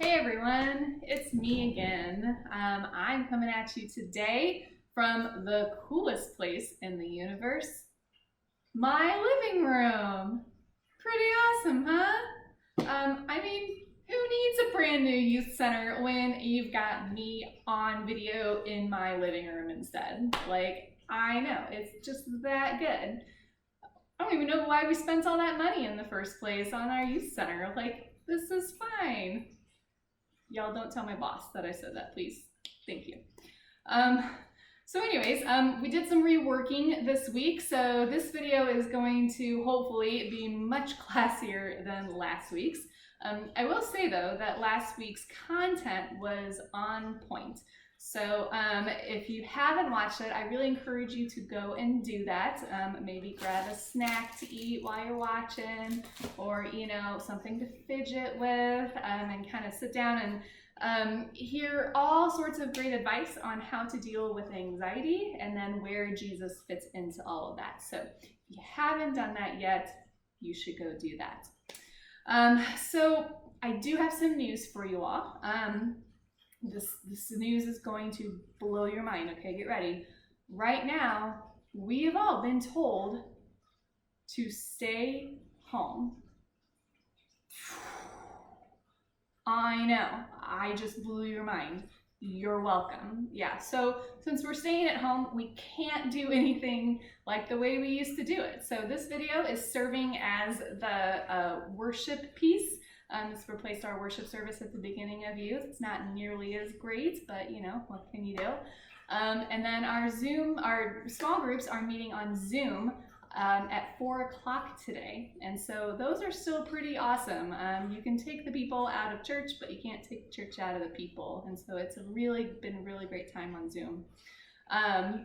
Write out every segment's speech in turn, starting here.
Hey everyone, it's me again. I'm coming at you today from the coolest place in the universe, my living room. Pretty awesome, huh? Who needs a brand new youth center when you've got me on video in my living room instead? I know, it's just that good. I don't even know why we spent all that money in the first place on our youth center. This is fine. Y'all don't tell my boss that I said that, please. Thank you. We did some reworking this week, so this video is going to hopefully be much classier than last week's. I will say though that last week's content was on point. So if you haven't watched it, I really encourage you to go and do that. Maybe grab a snack to eat while you're watching, or something to fidget with, and kind of sit down and hear all sorts of great advice on how to deal with anxiety and then where Jesus fits into all of that. So if you haven't done that yet, you should go do that. So I do have some news for you all. This news is going to blow your mind, okay? Get ready. Right now, we have all been told to stay home. I know, I just blew your mind. You're welcome. Yeah, so since we're staying at home, we can't do anything like the way we used to do it. So this video is serving as the worship piece. It's replaced our worship service at the beginning of youth. It's not nearly as great, but what can you do? And then our small groups are meeting on Zoom at 4 o'clock today. And so those are still pretty awesome. You can take the people out of church, but you can't take church out of the people. And so it's been a really great time on Zoom. I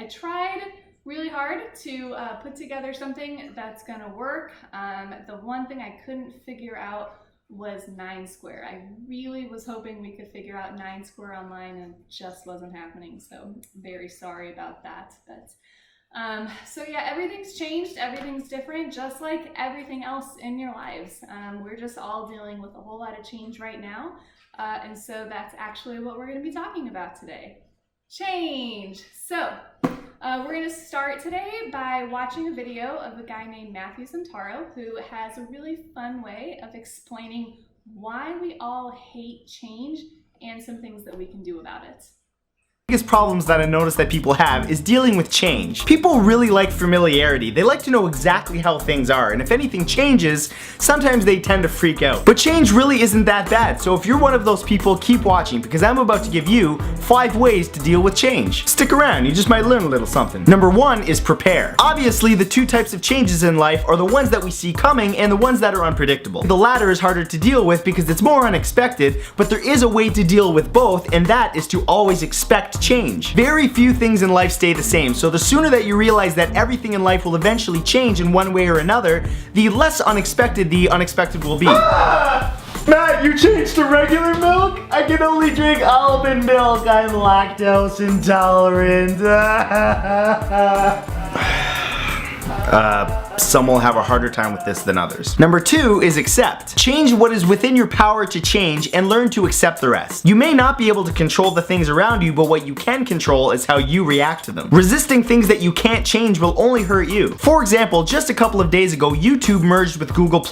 tried really hard to put together something that's gonna work. The one thing I couldn't figure out was 9Square. I really was hoping we could figure out 9Square online, and it just wasn't happening. So very sorry about that. But everything's changed, everything's different, just like everything else in your lives. We're just all dealing with a whole lot of change right now. And so that's actually what we're gonna be talking about today. Change. So we're going to start today by watching a video of a guy named Matthew Santoro, who has a really fun way of explaining why we all hate change and some things that we can do about it. Biggest problems that I notice that people have is dealing with change. People really like familiarity. They like to know exactly how things are, and if anything changes, sometimes they tend to freak out. But change really isn't that bad, so if you're one of those people, keep watching, because I'm about to give you 5 ways to deal with change. Stick around, you just might learn a little something. Number 1 is prepare. Obviously, the 2 types of changes in life are the ones that we see coming and the ones that are unpredictable. The latter is harder to deal with because it's more unexpected, but there is a way to deal with both, and that is to always expect change. Very few things in life stay the same, so the sooner that you realize that everything in life will eventually change in one way or another, the less unexpected the unexpected will be. Matt, you changed to regular milk? I can only drink almond milk. I'm lactose intolerant. Some will have a harder time with this than others. Number 2 is accept. Change what is within your power to change and learn to accept the rest. You may not be able to control the things around you, but what you can control is how you react to them. Resisting things that you can't change will only hurt you. For example, just a couple of days ago, YouTube merged with Google+,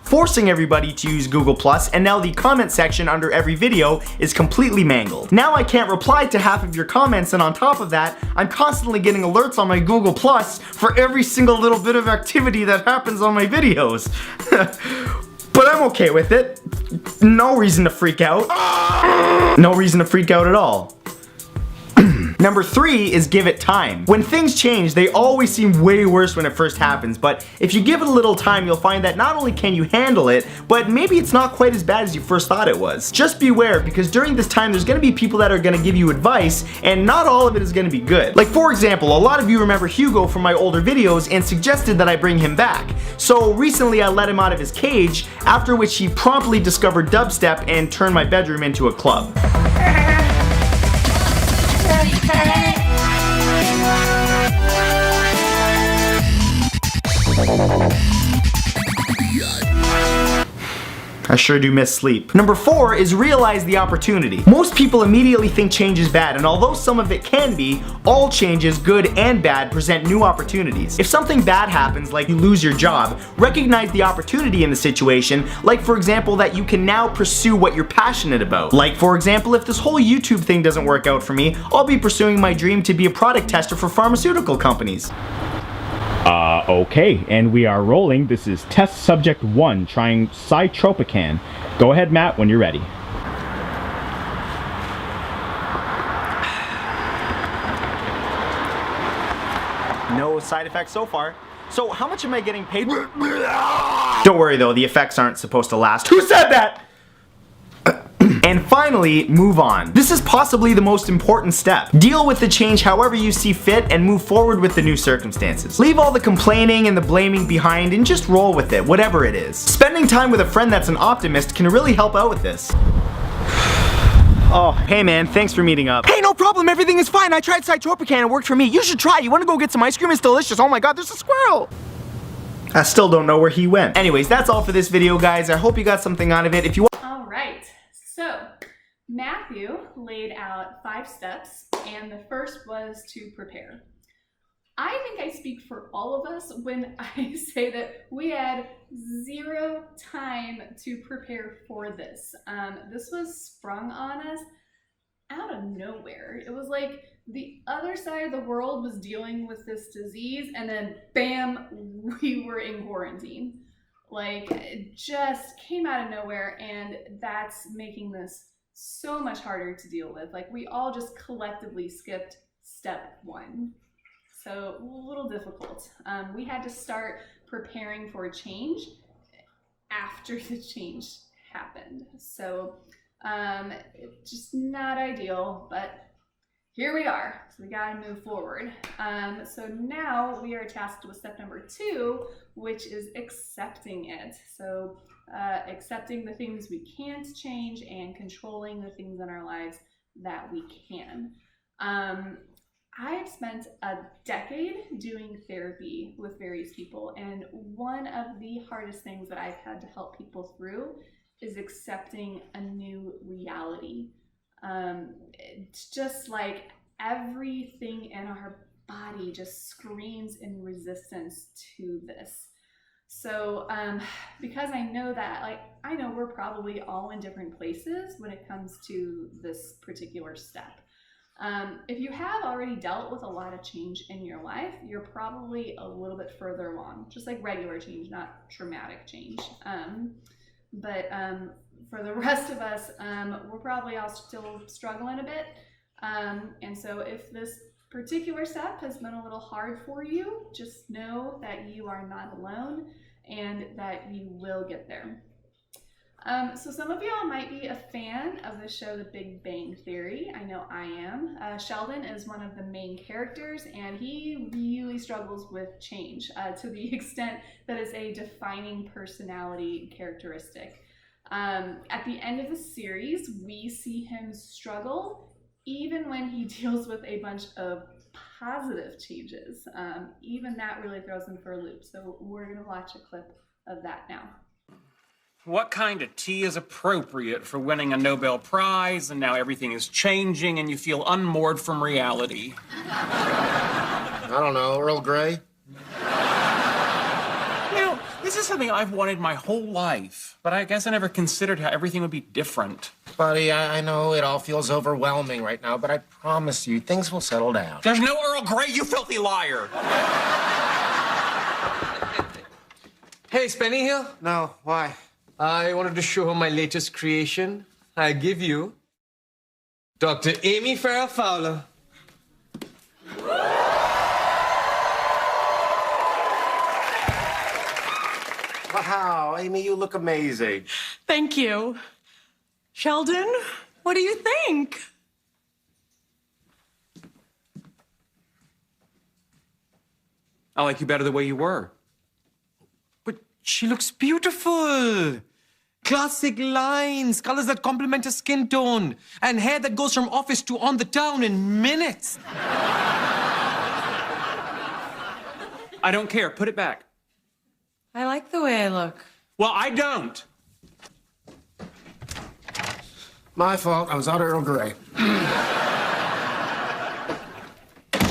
forcing everybody to use Google+, and now the comment section under every video is completely mangled. Now I can't reply to half of your comments, and on top of that, I'm constantly getting alerts on my Google+ for every single little bit of activity that happens on my videos. But I'm okay with it. No reason to freak out. No reason to freak out at all. Number 3 is give it time. When things change, they always seem way worse when it first happens, but if you give it a little time, you'll find that not only can you handle it, but maybe it's not quite as bad as you first thought it was. Just beware, because during this time, there's gonna be people that are gonna give you advice, and not all of it is gonna be good. Like, for example, a lot of you remember Hugo from my older videos and suggested that I bring him back. So recently I let him out of his cage, after which he promptly discovered dubstep and turned my bedroom into a club. I sure do miss sleep. Number 4 is realize the opportunity. Most people immediately think change is bad, and although some of it can be, all changes, good and bad, present new opportunities. If something bad happens, like you lose your job, recognize the opportunity in the situation, like for example that you can now pursue what you're passionate about. Like for example, if this whole YouTube thing doesn't work out for me, I'll be pursuing my dream to be a product tester for pharmaceutical companies. Okay, and we are rolling. This is test subject 1, trying Cytropican. Go ahead, Matt, when you're ready. No side effects so far. So how much am I getting paid? Don't worry though, the effects aren't supposed to last. Who said that? And finally, move on. This is possibly the most important step. Deal with the change however you see fit and move forward with the new circumstances. Leave all the complaining and the blaming behind and just roll with it, whatever it is. Spending time with a friend that's an optimist can really help out with this. Oh, hey man, thanks for meeting up. Hey, no problem, everything is fine. I tried Cytropican, it worked for me. You should try. You wanna go get some ice cream? It's delicious. Oh my god, there's a squirrel. I still don't know where he went. Anyways, that's all for this video, guys. I hope you got something out of it. If you All right, so Matthew laid out 5 steps, and the first was to prepare. I think I speak for all of us when I say that we had 0 time to prepare for this. This was sprung on us out of nowhere. It was like the other side of the world was dealing with this disease, and then bam, we were in quarantine. Like, it just came out of nowhere, and that's making this so much harder to deal with. Like, we all just collectively skipped step 1. So a little difficult. We had to start preparing for change after the change happened. So it's just not ideal, but here we are. So we gotta move forward. So now we are tasked with step number 2, which is accepting it. So accepting the things we can't change and controlling the things in our lives that we can. I have spent a decade doing therapy with various people, and one of the hardest things that I've had to help people through is accepting a new reality. It's just like everything in our body just screams in resistance to this. So because I know that, like, I know we're probably all in different places when it comes to this particular step. If you have already dealt with a lot of change in your life, you're probably a little bit further along, just like regular change, not traumatic change. But for the rest of us, we're probably all still struggling a bit. And so if this particular step has been a little hard for you, just know that you are not alone and that you will get there. So some of y'all might be a fan of the show The Big Bang Theory. I know I am. Sheldon is one of the main characters, and he really struggles with change to the extent that it's a defining personality characteristic. At the end of the series, we see him struggle even when he deals with a bunch of positive changes. Even that really throws him for a loop. So we're gonna watch a clip of that now. What kind of tea is appropriate for winning a Nobel Prize, and now everything is changing and you feel unmoored from reality? I don't know, Earl Grey? You know, this is something I've wanted my whole life, but I guess I never considered how everything would be different. Buddy, I know it all feels overwhelming right now, but I promise you, things will settle down. There's no Earl Grey, you filthy liar! Hey, is Penny here? No, why? I wanted to show her my latest creation. I give you Dr. Amy Farrah Fowler. Wow, Amy, you look amazing. Thank you. Sheldon, what do you think? I like you better the way you were. But she looks beautiful. Classic lines, colors that complement her skin tone, and hair that goes from office to on the town in minutes. I don't care. Put it back. I like the way I look. Well, I don't. My fault. I was out of Earl Grey.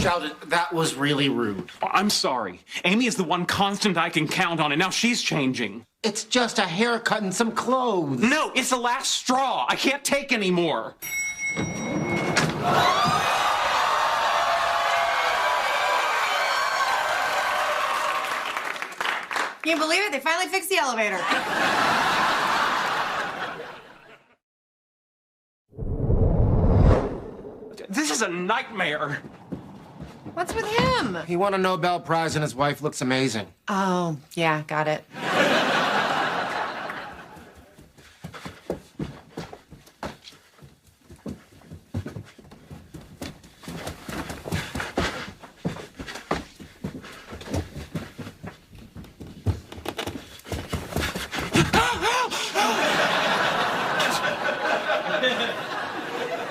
Sheldon, that was really rude. I'm sorry. Amy is the one constant I can count on, and now she's changing. It's just a haircut and some clothes. No, it's the last straw. I can't take any more. Can't believe it, they finally fixed the elevator. This is a nightmare. What's with him? He won a Nobel Prize and his wife looks amazing. Oh, yeah, got it.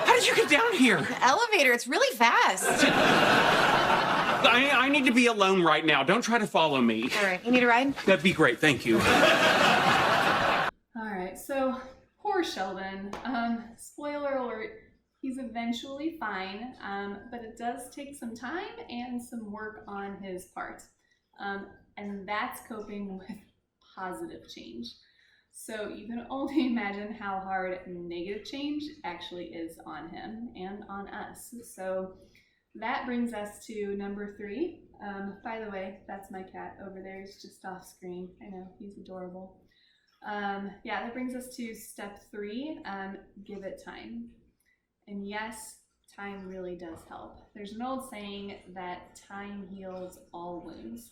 How did you get down here? The elevator, it's really fast. I need to be alone right now. Don't try to follow me. All right, you need a ride? That'd be great, thank you. All right, so poor Sheldon. Spoiler alert, he's eventually fine, but it does take some time and some work on his part. And that's coping with positive change. So you can only imagine how hard negative change actually is on him and on us. So that brings us to number 3. By the way, that's my cat over there. He's just off screen. I know, he's adorable. Yeah, that brings us to step 3, give it time. And yes, time really does help. There's an old saying that time heals all wounds.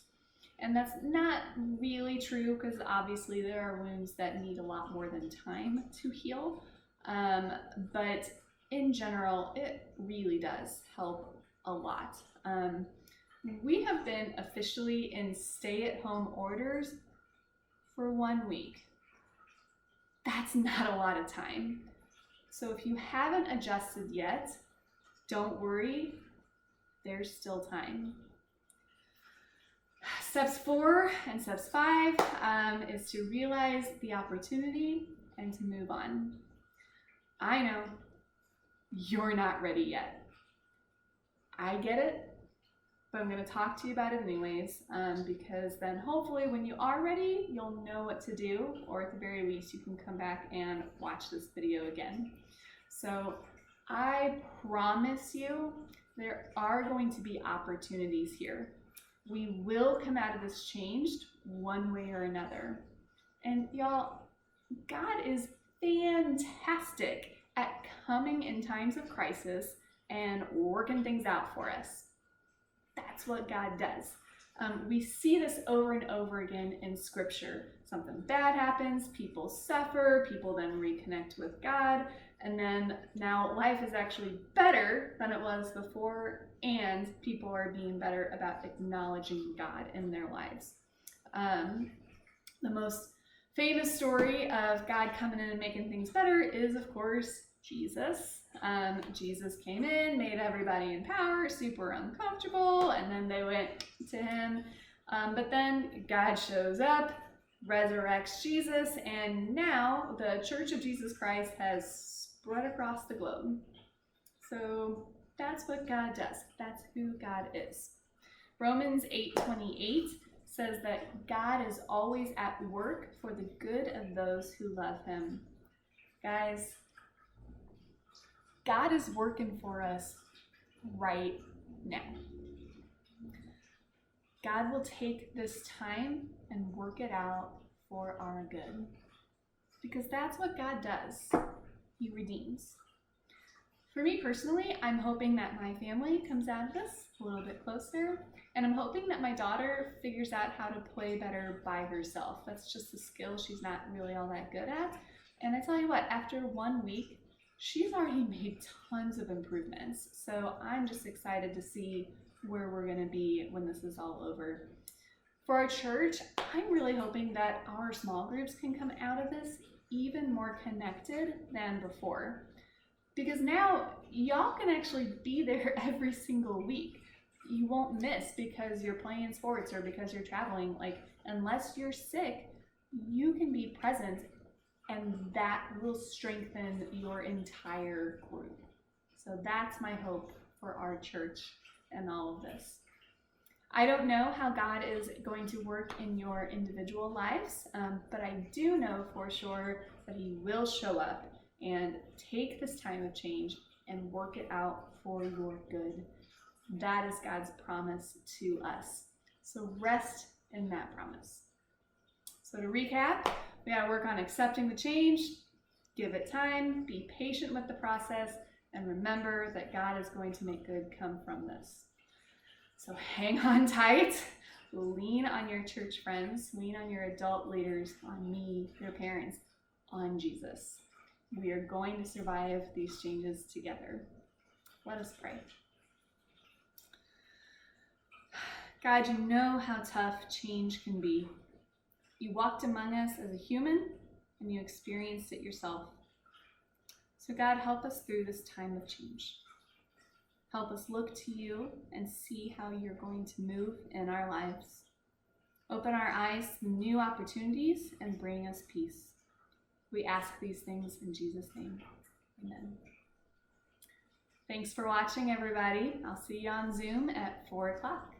And that's not really true, because obviously there are wounds that need a lot more than time to heal. But in general, it really does help a lot. We have been officially in stay-at-home orders for 1 week. That's not a lot of time. So if you haven't adjusted yet, don't worry, there's still time. Steps 4 and steps 5 is to realize the opportunity and to move on. I know you're not ready yet. I get it, but I'm going to talk to you about it anyways, because then hopefully when you are ready, you'll know what to do, or at the very least you can come back and watch this video again. So I promise you there are going to be opportunities here. We will come out of this changed one way or another. And y'all, God is fantastic at coming in times of crisis and working things out for us. That's what God does. We see this over and over again in Scripture. Something bad happens, people suffer, people then reconnect with God, and then now life is actually better than it was before, and people are being better about acknowledging God in their lives. The most famous story of God coming in and making things better is, of course, Jesus. Jesus came in, made everybody in power super uncomfortable, and then they went to him. But then God shows up, resurrects Jesus, and now the Church of Jesus Christ has spread across the globe. So that's what God does. That's who God is. Romans 8:28 says that God is always at work for the good of those who love him. Guys, God is working for us right now. God will take this time and work it out for our good. Because that's what God does. He redeems. For me personally, I'm hoping that my family comes out of this a little bit closer, and I'm hoping that my daughter figures out how to play better by herself. That's just a skill she's not really all that good at. And I tell you what, after 1 week, she's already made tons of improvements. So I'm just excited to see where we're gonna be when this is all over. For our church, I'm really hoping that our small groups can come out of this even more connected than before. Because now y'all can actually be there every single week. You won't miss because you're playing sports or because you're traveling. Like, unless you're sick, you can be present and that will strengthen your entire group. So that's my hope for our church and all of this. I don't know how God is going to work in your individual lives, but I do know for sure that He will show up and take this time of change and work it out for your good. That is God's promise to us. So rest in that promise. So to recap, we gotta work on accepting the change, give it time, be patient with the process, and remember that God is going to make good come from this. So hang on tight, lean on your church friends, lean on your adult leaders, on me, your parents, on Jesus. We are going to survive these changes together. Let us pray. God, you know how tough change can be. You walked among us as a human, and you experienced it yourself. So God, help us through this time of change. Help us look to you and see how you're going to move in our lives. Open our eyes to new opportunities and bring us peace. We ask these things in Jesus' name. Amen. Thanks for watching, everybody. I'll see you on Zoom at 4 o'clock.